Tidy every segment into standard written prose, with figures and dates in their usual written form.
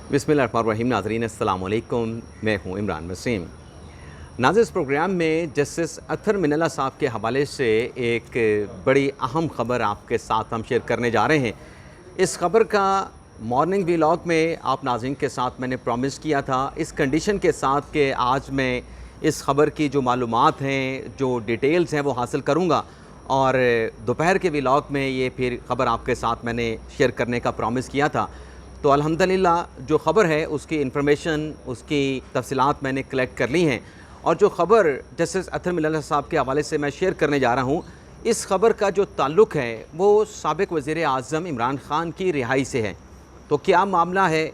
बिस्मिल्लाहिर्रहमानिर्रहीम। नाज़रीन अस्सलाम वालेकुम, मैं हूँ इमरान वसीम। नाज़रीन, इस प्रोग्राम में जस्टिस अतहर मिनल्ला साहब के हवाले से एक बड़ी अहम ख़बर आपके साथ हम शेयर करने जा रहे हैं। इस ख़बर का मॉर्निंग व्लॉग में आप नाज़रीन के साथ मैंने प्रॉमिस किया था, इस कंडीशन के साथ कि आज मैं इस ख़बर की जो मालूमात हैं, जो डिटेल्स हैं, वो हासिल करूँगा और दोपहर के व्लॉग में ये फिर ख़बर आपके साथ मैंने शेयर करने का प्रॉमिस किया था। तो अल्हम्दुलिल्लाह जो ख़बर है उसकी इन्फॉर्मेशन, उसकी तफ़सीलात मैंने कलेक्ट कर ली हैं और जो ख़बर जस्टिस अतहर मिनल्ला साहब के हवाले से मैं शेयर करने जा रहा हूँ, इस ख़बर का जो ताल्लुक़ है वो साबिक़ वज़ीर आज़म इमरान ख़ान की रिहाई से है। तो क्या मामला है,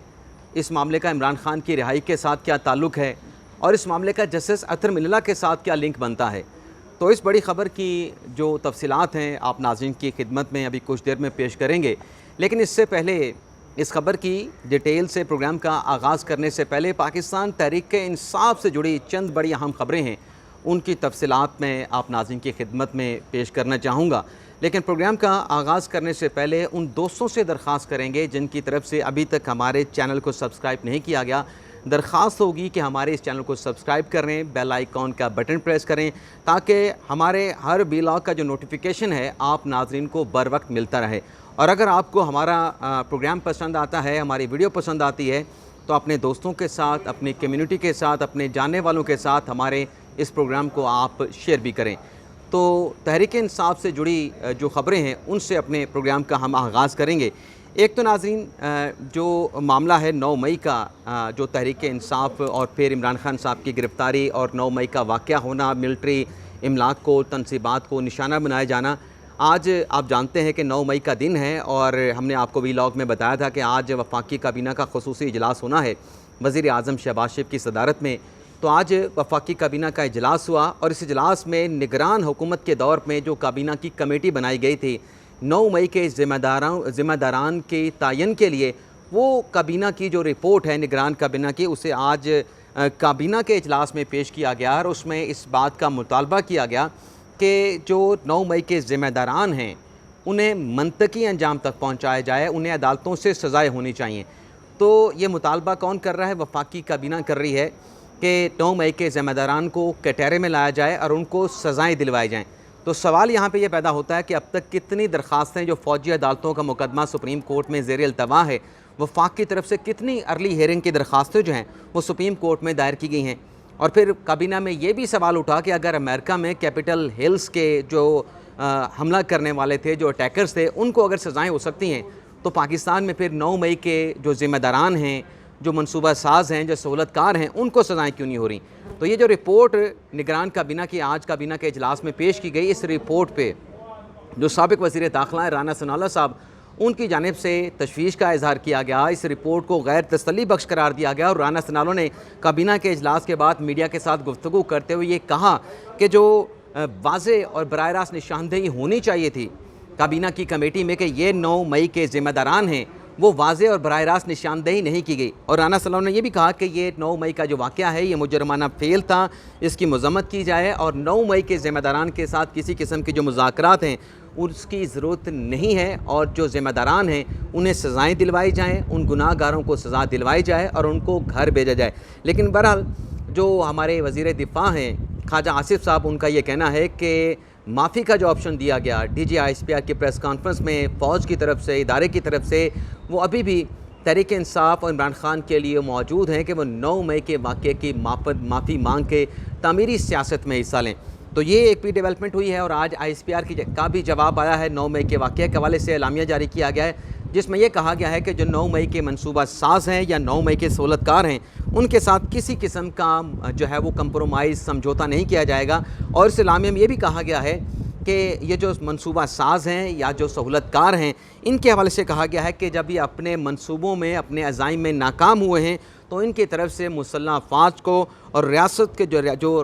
इस मामले का इमरान ख़ान की रिहाई के साथ क्या ताल्लुक़ है और इस मामले का जस्टिस अतहर मिनल्ला के साथ क्या लिंक बनता है। तो इस बड़ी ख़बर की जो तफ़सीलात हैं आप नाज़रीन की खिदमत में अभी कुछ देर में पेश करेंगे। लेकिन इससे पहले, इस खबर की डिटेल से प्रोग्राम का आगाज़ करने से पहले पाकिस्तान तहरीक-ए-इंसाफ से जुड़ी चंद बड़ी अहम ख़बरें हैं, उनकी तफ़सीलात मैं आप नाज़रीन की खिदमत में पेश करना चाहूँगा। लेकिन प्रोग्राम का आगाज़ करने से पहले उन दोस्तों से दरख्वास्त करेंगे जिनकी तरफ से अभी तक हमारे चैनल को सब्सक्राइब नहीं किया गया, दरख्वास्त होगी कि हमारे इस चैनल को सब्सक्राइब करें, बेल आइकॉन का बटन प्रेस करें ताकि हमारे हर व्लॉग का जो नोटिफिकेशन है आप नाज़रीन को बर वक्त मिलता रहे। और अगर आपको हमारा प्रोग्राम पसंद आता है, हमारी वीडियो पसंद आती है, तो अपने दोस्तों के साथ, अपनी कम्युनिटी के साथ, अपने जानने वालों के साथ हमारे इस प्रोग्राम को आप शेयर भी करें। तो तहरीक-ए-इंसाफ से जुड़ी जो ख़बरें हैं उनसे अपने प्रोग्राम का हम आगाज़ करेंगे। एक तो नाज़रीन जो मामला है 9 मई का, जो तहरीक-ए-इंसाफ और फिर इमरान ख़ान साहब की गिरफ़्तारी और 9 मई का वाक़या होना, मिलिट्री इमलाक को, तनसीबात को निशाना बनाया जाना। आज आप जानते हैं कि 9 मई का दिन है और हमने आपको व्लॉग में बताया था कि आज वफाकी काबीना का ख़ुसूसी इजलास होना है वज़ीर आज़म शहबाज शरीफ की सदारत में। तो आज वफाकी काबीना का इजलास हुआ और इस इजलास में निगरान हुकूमत के दौर में जो काबीना की कमेटी बनाई गई थी 9 मई के ज़िम्मेदारान के तयन के लिए, वो काबीना की जो रिपोर्ट है निगरान काबीना की, उसे आज काबीना के इजलास में पेश किया गया और उसमें इस बात का मुतालबा किया गया कि जो 9 मई के ज़िम्मेदारान हैं उन्हें मंतकी अंजाम तक पहुंचाया जाए, उन्हें अदालतों से सज़ाएँ होनी चाहिए। तो ये मुतालबा कौन कर रहा है? वफाकी काबीना कर रही है कि 9 मई के ज़िम्मेदारान को कटहरे में लाया जाए और उनको सज़ाएँ दिलवाई जाएँ। तो सवाल यहाँ पे ये पैदा होता है कि अब तक कितनी दरख्वास्तें जो फ़ौजी अदालतों का मुकदमा सुप्रीम कोर्ट में ज़ेर अल्तवा है, वफाक की तरफ से कितनी अर्ली हियरिंग की दरख्वास्तें जो हैं वो सुप्रीम कोर्ट में दायर की गई हैं। और फिर काबीना में ये भी सवाल उठा कि अगर अमेरिका में कैपिटल हिल्स के जो हमला करने वाले थे, जो अटैकर्स थे, उनको अगर सज़ाएँ हो सकती हैं तो पाकिस्तान में फिर 9 मई के जो ज़िम्मेदारान हैं, जो मनसूबा साज हैं, जो सहूलतकार हैं, उनको सज़ाएँ क्यों नहीं हो रही। तो ये जो रिपोर्ट निगरान काबीना की आज काबीना के इजलास में पेश की गई, इस रिपोर्ट पे जो साबिक़ वज़ीर दाखिला राना सनाउल्लाह साहब, उनकी जानिब से तशवीश का इजहार किया गया। इस रिपोर्ट को गैर तसल्ली बख्श करार दिया गया और राना सनाउल्लाह ने काबीना के इजलास के बाद मीडिया के साथ गुफ्तगू करते हुए ये कहा कि जो वाज़ेह और बराह रास्त निशानदेही होनी चाहिए थी काबीना की कमेटी में कि ये 9 मई के ज़िम्मेदारान हैं, वो वाज़ेह और बराह रास्त निशानदेही नहीं की गई। और राना सनाउल्लाह ने यह भी कहा कि ये 9 मई का जो वाक़या है ये मुजरमाना फ़ेल था, इसकी मज़म्मत की जाए और 9 मई के ज़िम्मेदारान के साथ किसी किस्म के जो मुज़ाकरात हैं उसकी ज़रूरत नहीं है और जो ज़िम्मेदारान हैं उन्हें सज़ाएँ दिलवाई जाएँ, उन गुनाहगारों को सज़ा दिलवाई जाए और उनको घर भेजा जाए। लेकिन बहरहाल जो हमारे वज़ीर दिफ़ा हैं ख्वाजा आसिफ़ साहब, उनका ये कहना है कि माफ़ी का जो ऑप्शन दिया गया DGI-ISPR की प्रेस कॉन्फ्रेंस में फ़ौज की तरफ से, इदारे की तरफ से, वो अभी भी तहरीक-ए-इंसाफ और इमरान ख़ान के लिए मौजूद हैं कि वो 9 मई के वाक़े की माफ़ी मांग के तामीरी सियासत में हिस्सा लें। तो ये एक भी डेवलपमेंट हुई है और आज ISPR का भी जवाब आया है। 9 मई के वाक़े के हवाले से एलामिया जारी किया गया है जिसमें यह कहा गया है कि जो 9 मई के मनसूबा साज हैं या 9 मई के सहूलतकार हैं, उनके साथ किसी किस्म का जो है वो कंप्रोमाइज़, समझौता नहीं किया जाएगा। और इस एलामिया में ये भी कहा गया है कि ये जो मनसूबा साज हैं या जो सहूलतकार हैं, इनके हवाले से कहा गया है कि जब ये अपने मनसूबों में, अपने अज़ाइम में नाकाम हुए हैं तो इनकी तरफ से मुसल्लह अफ़वाज को और रियासत के जो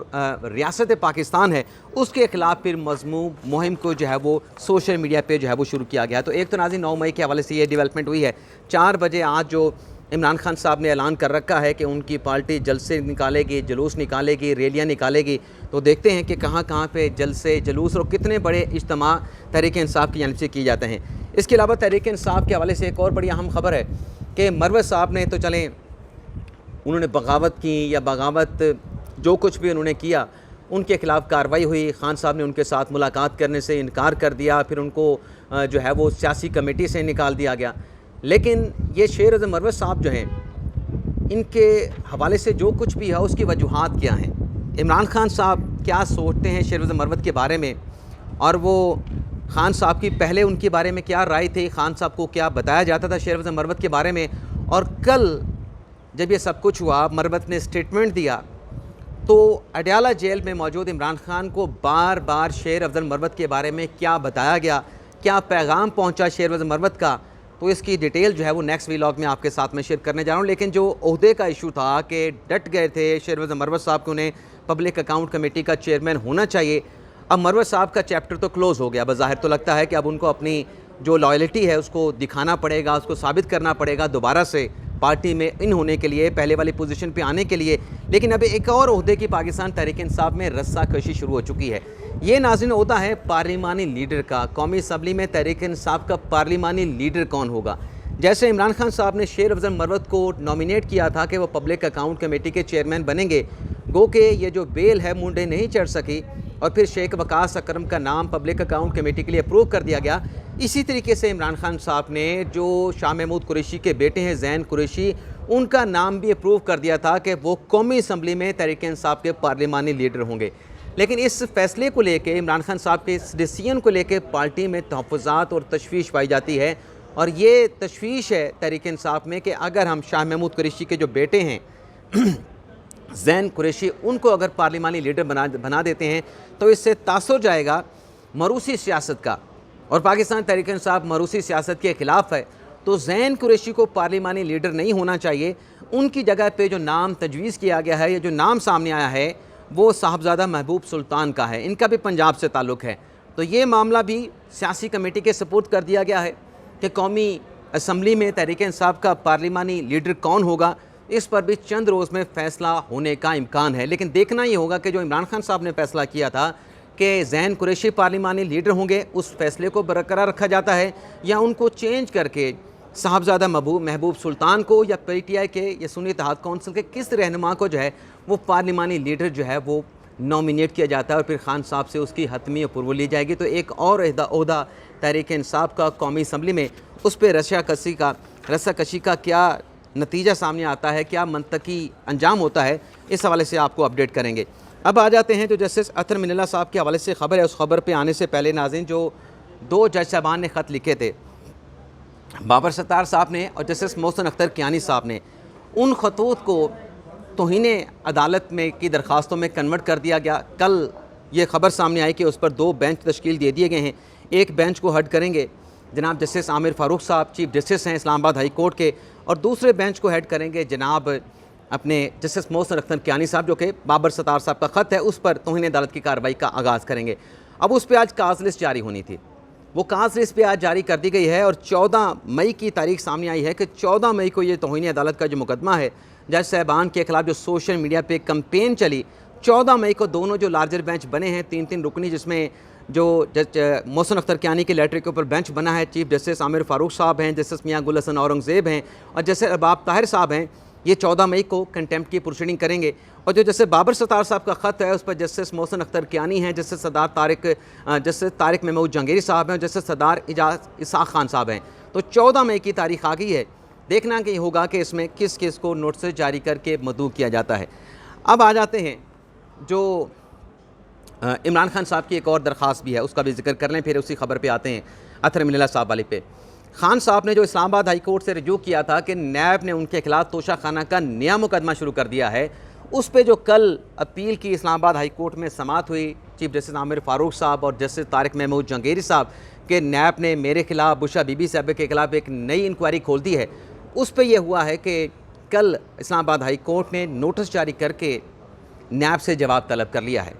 रियासत पाकिस्तान है उसके ख़िलाफ़ फिर मज़मूम मुहिम को जो है वो सोशल मीडिया पे जो है वो शुरू किया गया। तो एक तो नाज़रीन 9 मई के हवाले से ये डेवलपमेंट हुई है। 4 बजे आज जो इमरान खान साहब ने ऐलान कर रखा है कि उनकी पार्टी जलसे निकालेगी, जुलूस निकालेगी, रैलियाँ निकालेगी। तो देखते हैं कि कहाँ कहाँ पे जलसे, जुलूस और कितने बड़े इज्तिमा तहरीक इंसाफ की जानिब से किए जाते हैं। इसके अलावा तहरीक इंसाफ के हवाले से एक और बड़ी अहम खबर है कि मरवत साहब ने तो चलें उन्होंने बगावत की या बगावत जो कुछ भी उन्होंने किया उनके ख़िलाफ़ कार्रवाई हुई, खान साहब ने उनके साथ मुलाकात करने से इनकार कर दिया, फिर उनको जो है वो सियासी कमेटी से निकाल दिया गया। लेकिन ये शेर अज़म मरवत साहब जो हैं, इनके हवाले से जो कुछ भी है उसकी वजूहात क्या हैं, इमरान खान साहब क्या सोचते हैं शेर अज़म मरवत के बारे में, और वो खान साहब की पहले उनके बारे में क्या राय थी, खान साहब को क्या बताया जाता था शेर अज़म मरवत के बारे में, और कल जब ये सब कुछ हुआ मरवत ने स्टेटमेंट दिया तो अडयाला जेल में मौजूद इमरान खान को बार बार शेर अफजल मरवत के बारे में क्या बताया गया, क्या पैगाम पहुंचा शेर अफजल मरवत का, तो इसकी डिटेल जो है वो नेक्स्ट व्लॉग में आपके साथ में शेयर करने जा रहा हूँ। लेकिन जो ओहदे का इशू था कि डट गए थे शेर अफजल मरवत साहब को, उन्हें पब्लिक अकाउंट कमेटी का चेयरमैन होना चाहिए। अब मरवत साहब का चैप्टर तो क्लोज़ हो गया, बज़ाहिर तो लगता है कि अब उनको अपनी जो लॉयल्टी है उसको दिखाना पड़ेगा, उसको साबित करना पड़ेगा दोबारा से पार्टी में इन होने के लिए, पहले वाली पोजीशन पे आने के लिए। लेकिन अब एक और ओहदे की पाकिस्तान तहरीक इंसाफ में रस्साकशी शुरू हो चुकी है। ये नाज़रीन ओहदा है पार्लिमानी लीडर का। कौमी असम्बली में तहरीक इंसाफ का पार्लिमानी लीडर कौन होगा? जैसे इमरान खान साहब ने शेर अफजल मरवत को नॉमिनेट किया था कि वो पब्लिक अकाउंट कमेटी के चेयरमैन बनेंगे, गो के ये जो बेल है मुंडे नहीं चढ़ सकी और फिर शेख वकास अकरम का नाम पब्लिक अकाउंट कमेटी के लिए अप्रूव कर दिया गया। इसी तरीके से इमरान खान साहब ने जो शाह महमूद कुरैशी के बेटे हैं ज़ैन कुरैशी, उनका नाम भी अप्रूव कर दिया था कि वो कौमी असम्बली में तहरीक इंसाफ के पार्लिमानी लीडर होंगे। लेकिन इस फैसले को लेकर, इमरान खान साहब के इस डिसीजन को लेकर पार्टी में तहफ़्फ़ुज़ात और तशवीश पाई जाती है। और ये तशवीश है तहरीक इंसाफ में कि अगर हम शाह महमूद कुरैशी के जो बेटे हैं ज़ैन कुरैशी, उनको अगर पार्लिमानी लीडर बना देते हैं तो इससे तासुर जाएगा मरूसी सियासत का, और पाकिस्तान तहरीक इंसाफ मरूसी सियासत के ख़िलाफ़ है। तो ज़ैन कुरैशी को पार्लिमानी लीडर नहीं होना चाहिए। उनकी जगह पे जो नाम तजवीज़ किया गया है या जो नाम सामने आया है वो साहबजादा महबूब सुल्तान का है। इनका भी पंजाब से ताल्लुक़ है। तो ये मामला भी सियासी कमेटी के सपुर्द कर दिया गया है कि कौमी असम्बली में तहरीक इंसाफ का पार्लिमानी लीडर कौन होगा, इस पर भी चंद रोज़ में फ़ैसला होने का इम्कान है। लेकिन देखना ये होगा कि जो इमरान खान साहब ने फ़ैसला किया था कि ज़ैन कुरैशी पार्लिमानी लीडर होंगे, उस फैसले को बरकरार रखा जाता है या उनको चेंज करके साहबजादा महबूब सुल्तान को या PTI के या सुन्नी इत्तेहाद कौंसिल के किस रहनुमा को जो है वो पार्लिमानी लीडर जो है वो नॉमिनेट किया जाता है और फिर खान साहब से उसकी हतमी अप्रूवल ली जाएगी। तो एक और ओहदा तहरीक इंसाफ का कौमी असम्बली में, उस पर रस्साकशी का क्या नतीजा सामने आता है, क्या मंतकी अंजाम होता है, इस हवाले से आपको अपडेट करेंगे। अब आ जाते हैं जो जस्टिस अतर मिनल्ला साहब के हवाले से ख़बर है। उस खबर पे आने से पहले नाज़रीन, जो दो जज साहबान ने ख़त लिखे थे, बाबर सत्तार साहब ने और जस्टिस मोहसिन अख्तर कियानी साहब ने, उन खतूत को तौहीने अदालत में की दरख्वास्तों में कन्वर्ट कर दिया गया। कल ये ख़बर सामने आई कि उस पर 2 बेंच तश्कील दे दिए गए हैं। एक बेंच को हेड करेंगे जनाब जस्टिस आमिर फ़ारूक साहब, चीफ जस्टिस हैं इस्लामाबाद हाई कोर्ट के, और दूसरे बेंच को हेड करेंगे जनाब अपने जस्टिस मोहसिन अख्तर कियानी साहब, जो कि बाबर सत्तार साहब का ख़त है उस पर तौहीन अदालत की कार्रवाई का आगाज़ करेंगे। अब उस पर आज काज लिस्ट जारी होनी थी, वो काज लिस्ट पे आज जारी कर दी गई है और 14 मई की तारीख सामने आई है कि 14 मई को ये तौहीन अदालत का जो मुकदमा है जज साहबान के ख़िलाफ़ जो सोशल मीडिया पे कंपेन चली, 14 मई को दोनों जो लार्जर बेंच बने हैं 3-3 रुकनी, जिसमें जो जज मोहसिन अख्तर कियानी के लेटर के ऊपर बेंच बना है, चीफ जस्टिस आमिर फ़ारूक साहब हैं, जस्टिस मियां गुल हसन औरंगज़ेब हैं और जस्टिस अरबाब ताहिर साहब हैं, ये 14 मई को कंटेम्प्ट की प्रोसीडिंग करेंगे। और जो जस्टिस बाबर सत्तार साहब का ख़त है उस पर जस्टिस मोहसिन अख्तर कियानी हैं, जस्टिस तारिक महमूद जहांगीरी साहब हैं और जस्टिस सरदार इसाक खान साहब हैं। तो 14 मई की तारीख आ गई है। देखना कि होगा कि इसमें किस किस को नोटिस जारी करके मदऊ किया जाता है। अब आ जाते हैं जो इमरान खान साहब की एक और दरख्वास्त भी है, उसका भी जिक्र कर लें, फिर उसी खबर पे आते हैं अतर मिनल्ला साहब वाली पे। खान साहब ने जो इस्लामाबाद हाई कोर्ट से रजू किया था कि नैब ने उनके खिलाफ तोशाखाना का नया मुकदमा शुरू कर दिया है, उस पर जो कल अपील की इस्लामाबाद हाई कोर्ट में समाअत हुई, चीफ जस्टिस आमिर फ़ारूक साहब और जस्टिस तारिक महमूद जहांगीरी साहब के नैब ने मेरे खिलाफ, बुशा बीबी साहब के खिलाफ एक नई इंक्वायरी खोल दी है। उस पर यह हुआ है कि कल इस्लामाबाद हाई कोर्ट ने नोटिस जारी करके नैब से जवाब तलब कर लिया है।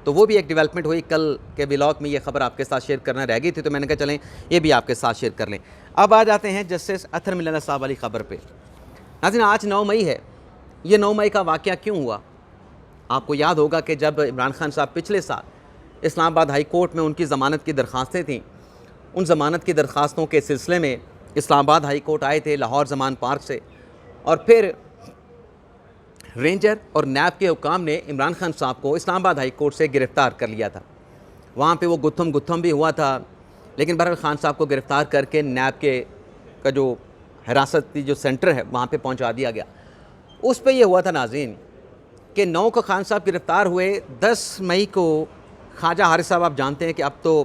तो वो भी एक डेवलपमेंट हुई। कल के व्लॉग में ये खबर आपके साथ शेयर करना रह गई थी, तो मैंने कहा चलें ये भी आपके साथ शेयर कर लें। अब आ जाते हैं जस्टिस अतर मिनल्ला साहब वाली ख़बर पे। नाज़रीन, आज 9 मई है। ये 9 मई का वाक़या क्यों हुआ? आपको याद होगा कि जब इमरान खान साहब पिछले साल इस्लामाबाद हाई कोर्ट में उनकी ज़मानत की दरख्वास्तें थीं, उन ज़मानत की दरख्वास्तों के सिलसिले में इस्लामाबाद हाई कोर्ट आए थे लाहौर जमान पार्क से, और फिर रेंजर और नैब के हुकाम ने इमरान खान साहब को इस्लामाबाद हाई कोर्ट से गिरफ़्तार कर लिया था। वहाँ पे वो गुत्थम भी हुआ था, लेकिन बहरहाल खान साहब को गिरफ़्तार करके नैब के का जो हिरासती जो सेंटर है वहाँ पे पहुँचा दिया गया। उस पे ये हुआ था नाज़रीन कि 9 को खान साहब गिरफ़्तार हुए। 10 मई को ख्वाजा हारिस साहब, आप जानते हैं कि अब तो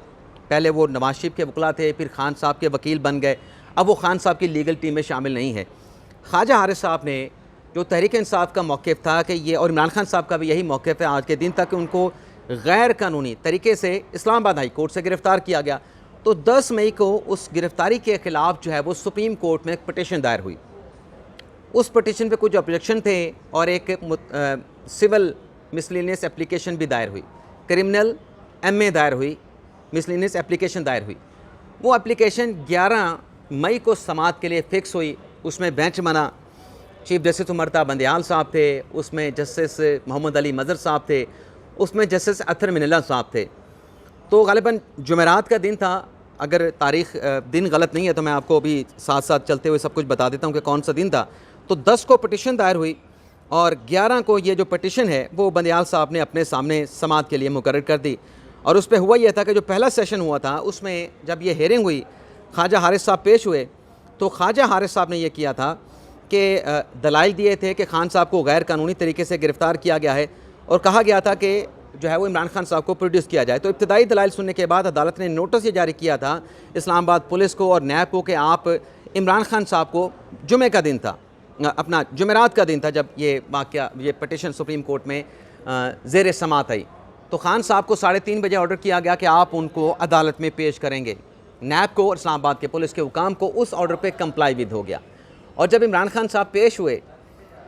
पहले वो नवाज शरीफ के वकला थे, फिर खान साहब के वकील बन गए, अब वो खान साहब की लीगल टीम में शामिल नहीं है। ख्वाजा हारिस साहब ने जो तहरीक इंसाफ का मौक़िफ़ था कि ये, और इमरान खान साहब का भी यही मौक़िफ़ है आज के दिन तक, कि उनको गैर कानूनी तरीके से इस्लामाबाद हाई कोर्ट से गिरफ़्तार किया गया। तो 10 मई को उस गिरफ़्तारी के ख़िलाफ़ जो है वो सुप्रीम कोर्ट में एक पटिशन दायर हुई। उस पटिशन पे कुछ ऑब्जेक्शन थे और एक सिविल मिसलिनियस एप्लीकेशन भी दायर हुई, क्रिमिनल MA दायर हुई, मिसलिनियस एप्लीकेशन दायर हुई। वो एप्लीकेशन 11 मई को समाअत के लिए फ़िक्स हुई। उसमें बेंच बना, चीफ जस्टिस उमरता बंदयाल साहब थे, उसमें जस्टिस मोहम्मद अली मज़र साहब थे, उसमें जस्टिस अतर मिनल्ला साहब थे। तो ग़ालिबन जुमेरात का दिन था, अगर तारीख़ दिन गलत नहीं है तो मैं आपको अभी साथ साथ चलते हुए सब कुछ बता देता हूँ कि कौन सा दिन था। तो 10 को पटिशन दायर हुई और 11 को ये जो पटिशन है वो बंदयाल साहब ने अपने सामने समाअत के लिए मुकर्रर कर दी। और उस पर हुआ यह था कि जो पहला सेशन हुआ था उसमें जब ये हेयरिंग हुई, ख्वाजा हारिस साहब पेश हुए, तो ख्वाजा हारिस साहब ने यह किया था कि दलाइल दिए थे कि खान साहब को गैर कानूनी तरीके से गिरफ़्तार किया गया है, और कहा गया था कि जो है वो इमरान खान साहब को प्रोड्यूस किया जाए। तो इब्तदाई दलाइल सुनने के बाद अदालत ने नोटिस ये जारी किया था इस्लामाबाद पुलिस को और नैब को कि आप इमरान खान साहब को, जुमे का दिन था, अपना जुमेरात का दिन था जब ये वाक़या, ये पटिशन सुप्रीम कोर्ट में ज़ेर समाअत आई, तो खान साहब को 3:30 बजे ऑर्डर किया गया कि आप उनको अदालत में पेश करेंगे। नैब को और इस्लामाबाद के पुलिस के हुकाम को उस ऑर्डर पे कंप्लाई विद हो गया। और जब इमरान खान साहब पेश हुए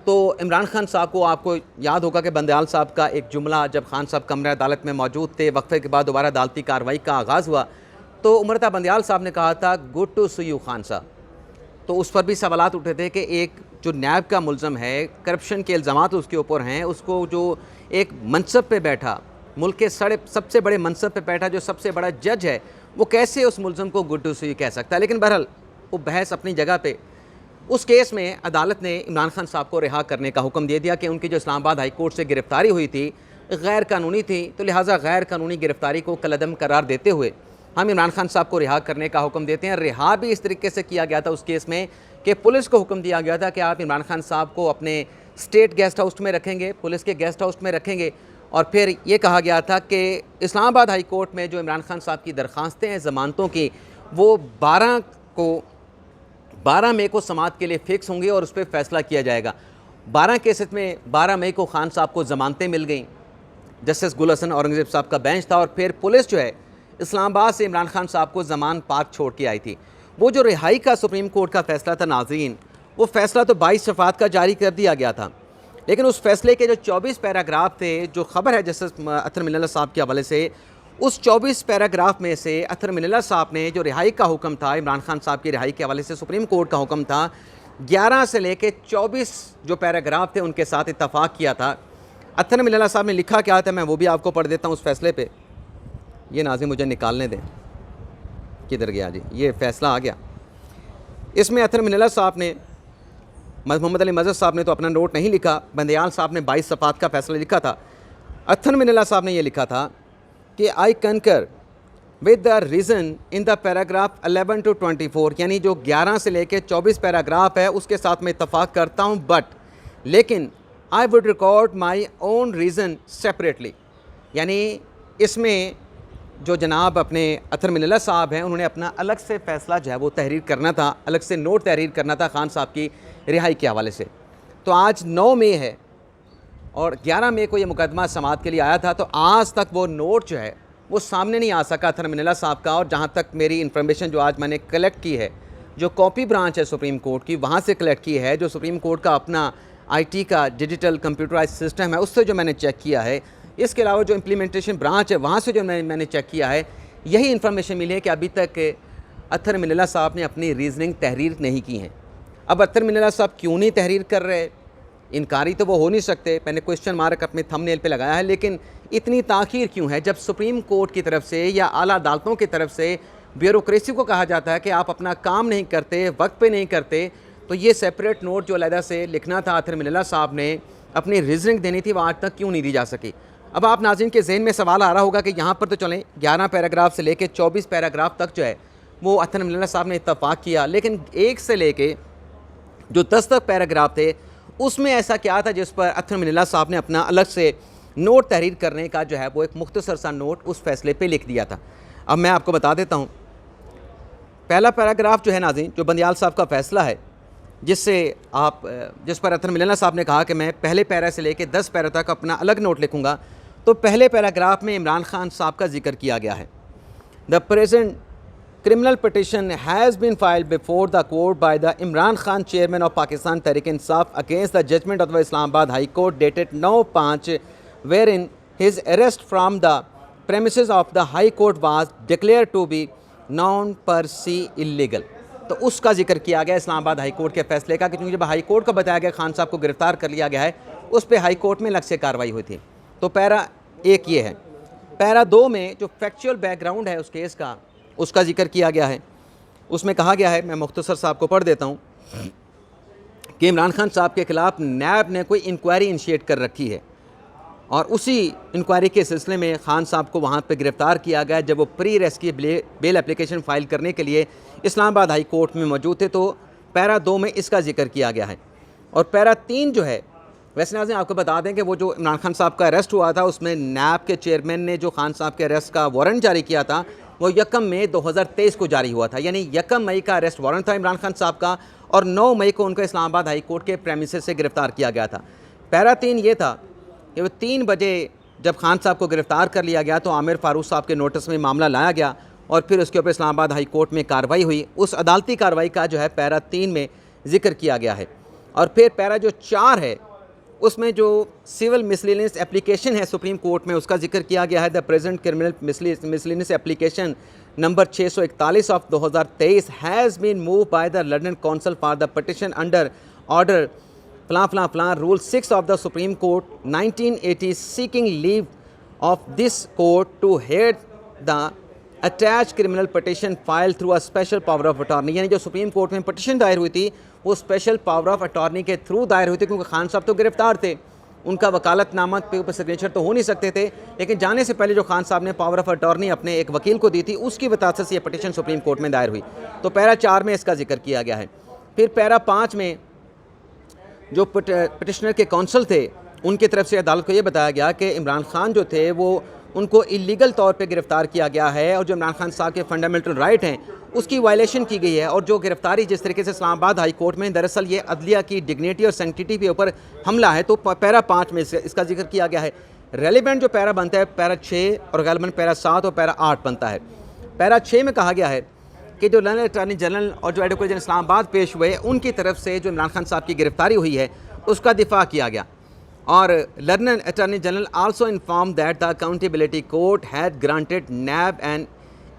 तो इमरान खान साहब को, आपको याद होगा कि बंदयाल साहब का एक जुमला, जब खान साहब कमरे अदालत में मौजूद थे, वक्फे के बाद दोबारा अदालती कार्रवाई का आगाज़ हुआ, तो उमरता बंदयाल साहब ने कहा था good to see you Khan साहब। तो उस पर भी सवालात उठे थे कि एक जो नैब का मुल्ज़म है, करप्शन के इल्ज़ामात उसके ऊपर हैं, उसको जो एक मनसब पे बैठा, मुल्क के सबसे बड़े मनसब पे बैठा जो सबसे बड़ा जज है, वो कैसे उस मुल्ज़म को गुड टू सी यू कह सकता है। लेकिन बहरहाल वो बहस अपनी जगह पे। उस केस में अदालत ने इमरान खान साहब को रिहा करने का हुक्म दे दिया कि उनकी जो इस्लामाबाद हाई कोर्ट से गिरफ़्तारी हुई थी गैर कानूनी थी, तो लिहाजा गैर कानूनी गिरफ़्तारी को कलअदम करार देते हुए हम इमरान खान साहब को रिहा करने का हुक्म देते हैं। रिहा भी इस तरीके से किया गया था उस केस में कि पुलिस को हुक्म दिया गया था कि आप इमरान खान साहब को अपने स्टेट गेस्ट हाउस में रखेंगे, पुलिस के गेस्ट हाउस में रखेंगे। और फिर ये कहा गया था कि इस्लामाबाद हाई कोर्ट में जो इमरान खान साहब की दरख्वास्तें हैं ज़मानतों की, वो 12 मई को समाअत के लिए फ़िक्स होंगी और उस पर फ़ैसला किया जाएगा। 12 केसेस में 12 मई को खान साहब को ज़मानतें मिल गई। जस्टिस गुल हसन औरंगज़ेब साहब का बेंच था और फिर पुलिस जो है इस्लामाबाद से इमरान खान साहब को ज़मान पाक छोड़ के आई थी। वो जो रिहाई का सुप्रीम कोर्ट का फ़ैसला था नाज़रीन, वो फ़ैसला तो 22 शफ़ात का जारी कर दिया गया था, लेकिन उस फ़ैसले के जो 24 पैराग्राफ थे, जो ख़बर है जस्टिस अतर मिनल्ला साहब के हवाले से, उस 24 पैराग्राफ में से अतर मिनल्ला साहब ने जो रिहाई का हुक्म था, इमरान खान साहब की रिहाई के हवाले से सुप्रीम कोर्ट का हुक्म था, 11 से लेके 24 जो पैराग्राफ थे उनके साथ इत्तफ़ाक़ किया था। अतर मिनल्ला साहब ने लिखा क्या था, मैं वो भी आपको पढ़ देता हूँ उस फ़ैसले पे। ये नाज़रीन मुझे निकालने दें, किधर गया जी, ये फ़ैसला आ गया। इसमें अतर मिनल्ला साहब ने, मोहम्मद अली मज़र साहब ने तो अपना नोट नहीं लिखा, बंदयाल साहब ने 22 सफ़ात का फ़ैसला लिखा था। अतर मिनल्ला साहब ने यह लिखा था कि आई कंकर with the reason in the paragraph 11 to 24, यानी जो 11 से लेकर 24 पैराग्राफ है उसके साथ मैं इत्तफ़ाक़ करता हूँ, बट लेकिन I would record my own reason separately. यानी इसमें जो जनाब अपने अतर मिनल्ला साहब हैं, उन्होंने अपना अलग से फ़ैसला जो है वो तहरीर करना था, अलग से नोट तहरीर करना था खान साहब की रिहाई के हवाले से। तो आज 9 मई है और 11 मई को ये मुकदमा समाअत के लिए आया था, तो आज तक वो नोट जो है वो सामने नहीं आ सका अतर मिनल्ला साहब का। और जहाँ तक मेरी इन्फॉर्मेशन जो आज मैंने कलेक्ट की है, जो कॉपी ब्रांच है सुप्रीम कोर्ट की, वहाँ से कलेक्ट की है, जो सुप्रीम कोर्ट का अपना IT का डिजिटल कंप्यूटराइज सिस्टम है, उससे जो मैंने चेक किया है, इसके अलावा जो इम्प्लीमेंटेशन ब्रांच है वहाँ से जो मैंने चेक किया है, यही इन्फॉर्मेशन मिली है कि अभी तक अतर मिनल्ला साहब ने अपनी रीजनिंग तहरीर नहीं की है। अब अतर मिनल्ला साहब क्यों नहीं तहरीर कर रहे, इनकारी तो वो हो नहीं सकते, मैंने क्वेश्चन मार्क अपने थंबनेल पे लगाया है, लेकिन इतनी ताख़ीर क्यों है जब सुप्रीम कोर्ट की तरफ से या आला अदालतों की तरफ से ब्यूरोक्रेसी को कहा जाता है कि आप अपना काम नहीं करते, वक्त पे नहीं करते, तो ये सेपरेट नोट जो अलहदा से लिखना था अतर मिनल्ला साहब ने, अपनी रीजनिंग देनी थी, वो आज तक क्यों नहीं दी जा सकी। अब आप नाज़रीन के जहन में सवाल आ रहा होगा कि यहाँ पर तो चलें 11 पैराग्राफ से लेकर 24 पैराग्राफ तक जो है वो अतर मिनल्ला साहब ने इत्तफाक़ किया, लेकिन 1 से लेके जो 10 तक पैराग्राफ थे उसमें ऐसा क्या था जिस पर अतर मिनल्ला साहब ने अपना अलग से नोट तहरीर करने का जो है वो एक मुख्तसर सा नोट उस फैसले पे लिख दिया था। अब मैं आपको बता देता हूँ, पहला पैराग्राफ जो है नाज़रीन, जो बंदियाल साहब का फ़ैसला है जिस पर अतर मिनल्ला साहब ने कहा कि मैं पहले पैरा से लेकर 10 पैरा तक अपना अलग नोट लिखूँगा, तो पहले पैराग्राफ में इमरान खान साहब का जिक्र किया गया है। The present criminal petition has been filed before the court by the Imran Khan, chairman of Pakistan Tehreek-e-Insaf, against the judgment of the Islamabad High Court dated 9/5, wherein his arrest from the premises of the High Court was declared to be non per se illegal। तो उसका जिक्र किया गया Islamabad High court के फैसले का कि क्योंकि जब हाई कोर्ट का बताया गया खान साहब को गिरफ्तार कर लिया गया है, उस पर हाई कोर्ट में अलग से कार्रवाई हुई थी। तो पैरा 1 ये है। पैरा 2 में जो फैक्चुअल बैकग्राउंड है उस केस का, उसका जिक्र किया गया है। उसमें कहा गया है, मैं मुख्तसर साहब को पढ़ देता हूँ, कि इमरान खान साहब के ख़िलाफ़ नैब ने कोई इंक्वायरी इनिशिएट कर रखी है और उसी इंक्वायरी के सिलसिले में खान साहब को वहाँ पे गिरफ़्तार किया गया जब वो प्री अरेस्ट की बेल एप्लीकेशन फ़ाइल करने के लिए इस्लामाबाद हाई कोर्ट में मौजूद थे। तो पैरा 2 में इसका जिक्र किया गया है। और पैरा 3 जो है, वैसे नाज़रीन आपको बता दें कि वो जो इमरान खान साहब का अरेस्ट हुआ था उसमें नैब के चेयरमैन ने जो खान साहब के अरेस्ट का वारंट जारी किया था वो 1 मई 2023 को जारी हुआ था, यानी 1 मई का अरेस्ट वारंट था इमरान खान साहब का और 9 मई को उनको इस्लामाबाद हाई कोर्ट के प्रेमिसेस से गिरफ़्तार किया गया था। पैरा 3 ये था कि वो 3 बजे जब खान साहब को गिरफ़्तार कर लिया गया तो आमिर फ़ारूक साहब के नोटिस में मामला लाया गया और फिर उसके ऊपर इस्लामाबाद हाई कोर्ट में कार्रवाई हुई। उस अदालती कार्रवाई का जो है पैरा 3 में जिक्र किया गया है। और फिर पैरा जो 4 है उसमें जो सिविल मिसलिनियस एप्लीकेशन है सुप्रीम कोर्ट में, उसका जिक्र किया गया है। The present criminal miscellaneous application number 641 of 2023 has been move by the learned counsel for the petition under order फलां rule 6 of the Supreme Court 1980 seeking leave of this court to head the attach criminal petition file through a special power of attorney. यानी जो supreme Court में petition दायर हुई थी वो special power of attorney के through दायर हुई थी, क्योंकि खान साहब तो गिरफ्तार थे, उनका वकालतनामा पे ऊपर सिग्नेचर तो हो नहीं सकते थे, लेकिन जाने से पहले जो खान साहब ने पावर ऑफ अटॉर्नी अपने एक वकील को दी थी उसकी वजह से ये पिटिशन सुप्रीम कोर्ट में दायर हुई। तो पैरा 4 में इसका जिक्र किया गया है। फिर पैरा 5 में जो पिटिशनर के काउंसिल थे उनकी तरफ से अदालत को ये बताया गया कि इमरान खान जो थे वो उनको इलीगल तौर पे गिरफ़्तार किया गया है और जो इमरान खान साहब के फंडामेंटल राइट हैं उसकी वायलेशन की गई है। और जो गिरफ्तारी जिस तरीके से इस्लामाबाद हाई कोर्ट में, दरअसल ये अदलिया की डिग्निटी और सैंक्टिटी के ऊपर हमला है। तो पैरा 5 में इसका जिक्र किया गया है। रेलिवेंट जो पैरा बनता है पैरा 6 और गैलबन पैरा 7 और पैरा 8 बनता है। पैरा 6 में कहा गया है कि जो लंदन अटॉर्नी जनरल और जो एडवोकेट जनरल इस्लामाबाद पेश हुए उनकी तरफ से जो इमरान खान साहब की गिरफ्तारी हुई है उसका दिफा किया गया। और London attorney general also inform that the accountability court had granted NAB and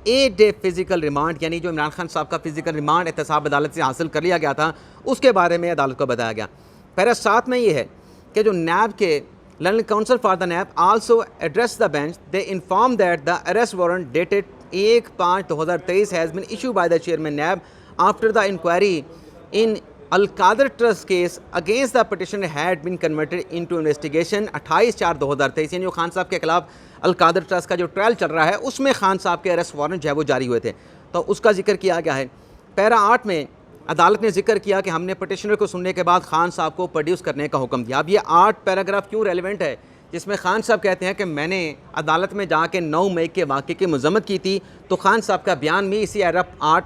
8 day physical remand, यानी जो इमरान खान साहब का फिजिकल रिमांड एहतसाब अदालत से हासिल कर लिया गया था उसके बारे में अदालत को बताया गया। पैरा 7 में ये है कि जो नैब के learned counsel for the NAB also address the bench, they inform that the arrest warrant dated 1/5/2023 has been issue by the chairman NAB after the inquiry in Al-Qadir trust case against the petitioner had been converted into investigation 28/4/2023। यानी जो खान साहब के खिलाफ अल-कादर trust का जो trial चल रहा है उसमें खान साहब के अरेस्ट वारंट जो है वो जारी हुए थे, तो उसका जिक्र किया गया है। पैरा 8 में अदालत ने जिक्र किया कि हमने पिटिशनर को सुनने के बाद खान साहब को प्रोड्यूस करने का हुक्म दिया। अब ये 8 पैराग्राफ क्यों रेलिवेंट है, जिसमें खान साहब कहते हैं कि मैंने अदालत में जाके 9 मई के वाक़े की मज़म्मत की थी, तो खान साहब का बयान भी इसी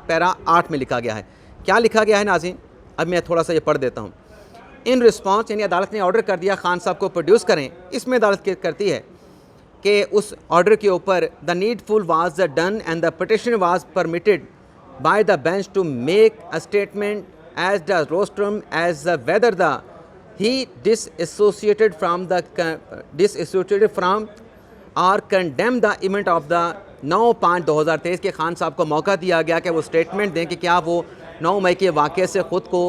पैरा 8 में लिखा गया है। क्या लिखा गया है नाज़रीन, अब मैं थोड़ा सा ये पढ़ देता हूँ। इन रिस्पॉन्स, यानी अदालत ने ऑर्डर कर दिया खान साहब को प्रोड्यूस करें, इसमें अदालत करती है कि उस ऑर्डर के ऊपर the needful was done and the petition was permitted by the bench to make a statement as the rostrum as the whether the he disassociated from और condemn the event of the 9/5/2023 के खान साहब को मौका दिया गया कि वो statement दें कि क्या वो 9 मई के वाक़े से ख़ुद को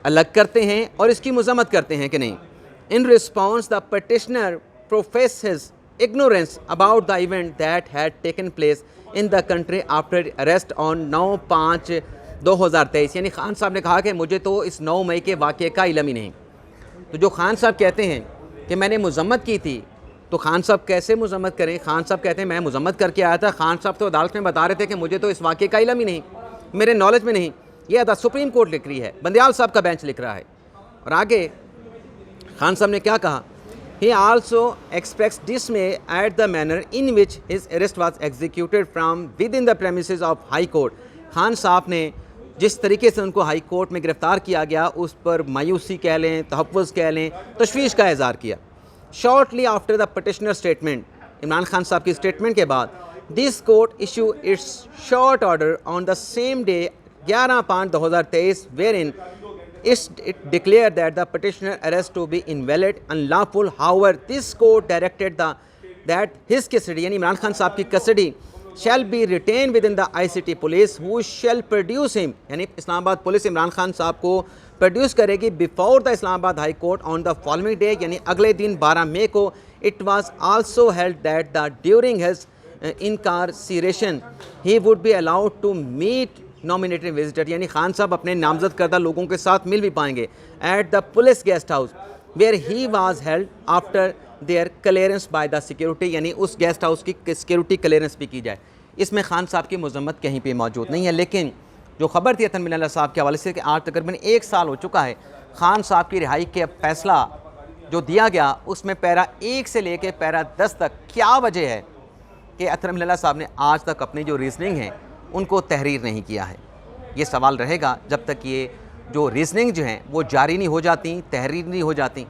अलग करते हैं और इसकी मज़म्मत करते हैं कि नहीं। In response the petitioner प्रोफेसेस ignorance about the event that had taken place in the country after arrest on 9/5/2023। यानी खान साहब ने कहा कि मुझे तो इस 9 मई के वाक़े का इल्म ही नहीं। तो जो खान साहब कहते हैं कि मैंने मज़म्मत की थी, तो खान साहब कैसे मज़म्मत करें? खान साहब कहते हैं मैं मज़म्मत करके आया था। खान साहब तो अदालत में बता रहे थे कि मुझे तो इस वाक़े का इल्म ही नहीं, मेरे नॉलेज में नहीं। ये द सुप्रीम कोर्ट लिख रही है, बंदियाल साहब का बेंच लिख रहा है। और आगे खान साहब ने क्या कहा? He also expressed dismay at the manner in which his arrest was executed from within the premises of High Court। Khan साहब ने जिस तरीके से उनको हाई कोर्ट में गिरफ़्तार किया गया, उस पर मायूसी कह लें, तहफ़्फ़ुज़ कह लें, तशवीश का इज़हार किया। Shortly after the petitioner statement, Imran Khan साहब की स्टेटमेंट के बाद, this court issue it's short order on the same day 11/5/2023 wherein it declared that the petitioner arrest to be invalid, unlawful। However, this court directed that his custody, यानी इमरान खान साहब की custody, shall be retained within the ICT police who shall produce him, यानी Islamabad police Imran Khan साहब को produce करेगी before the Islamabad High Court on the following day, यानी अगले दिन 12 मई को। It was also held that the during his incarceration he would be allowed to meet nominated visitor, यानी खान साहब अपने नामजद करदा लोगों के साथ मिल भी पाएंगे at the police guest house where he was held after their clearance by the security, यानी उस गेस्ट हाउस की सिक्योरिटी क्लियरेंस भी की जाए। इसमें खान साहब की मज़म्मत कहीं पे मौजूद नहीं है। लेकिन जो खबर थी अतर मिनल्ला साहब के हवाले से कि आज तकरीबन 1 साल हो चुका है खान साहब की रिहाई के फैसला जो दिया गया, उसमें पैरा 1 से लेकर पैरा 10 तक क्या वजह है कि अतर मिनल्ला साहब ने आज तक अपनी जो रीजनिंग है उनको तहरीर नहीं किया है। ये सवाल रहेगा जब तक ये जो रीजनिंग जो हैं वो जारी नहीं हो जाती, तहरीर नहीं हो जाती।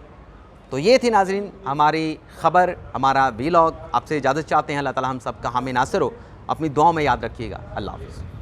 तो ये थी नाज़रीन हमारी ख़बर, हमारा वीलॉग। आपसे इजाज़त चाहते हैं। अल्लाह ताला हम सब का हामी नासिर हो। अपनी दुआओं में याद रखिएगा। अल्लाह हाफ़िज़।